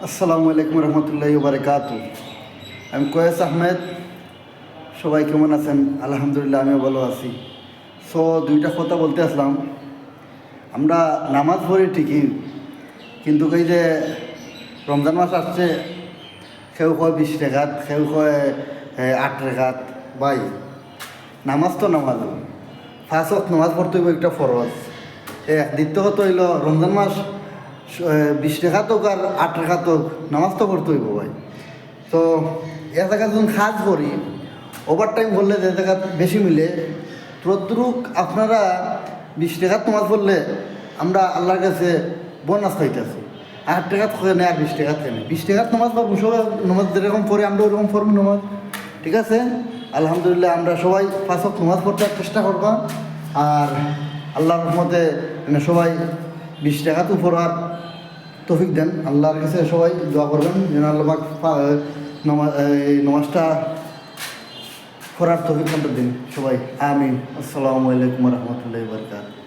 আসসালামু আলাইকুম রহমতুল্লাহি বারকাতু। আমি কয়েস আহমেদ। সবাই কেমন আছেন? আলহামদুলিল্লাহ, আমিও ভালো আছি। দুইটা কথা বলতে আসলাম। আমরা নামাজ পড়ি ঠিকই, কিন্তু এই যে রমজান মাস আসছে, কেউ কয় 20 রেখাত, কেউ কয় 8 রেখাত। ভাই, নামাজ তো নামাজ, 5 ওয়াক্ত নামাজ পড়তে হইব, একটা ফরজ। দ্বিতীয় কথা হইল রমজান মাস 20 রেখাত হোক আর 8 রেখাত হোক, নামাজ তো পড়তে হইব ভাই। তো এ জায়গা যখন কাজ করি, ওভার টাইম বললে যে জায়গা বেশি মিলে, তদ্রুক আপনারা 20 রেখাত নামাজ পড়লে আমরা আল্লাহর কাছে বোনাস পাইতেছি। 8 রেখাত কেনে আর 20 রেখাত কেনে? 20 রেখাত নামাজ পড়বো, সবাই নামাজ যেরকম পড়ে আমরা ওরকম পড়বো নামাজ। ঠিক আছে? আলহামদুলিল্লাহ, আমরা সবাই 5 ওয়াক্ত নামাজ পড়তে চেষ্টা করবা। আর আল্লাহর রহমতে সবাই 20 রেখাত উপর আর তৌফিক দেন। আল্লাহর কাছে সবাই দোয়া করবেন যেন আল্লাহ নামাজটা পড়ার তৌফিক দিন সবাই। আমিন। আসসালামু আলাইকুম রহমতুল্লাহি ওয়া বারাকাতুহু।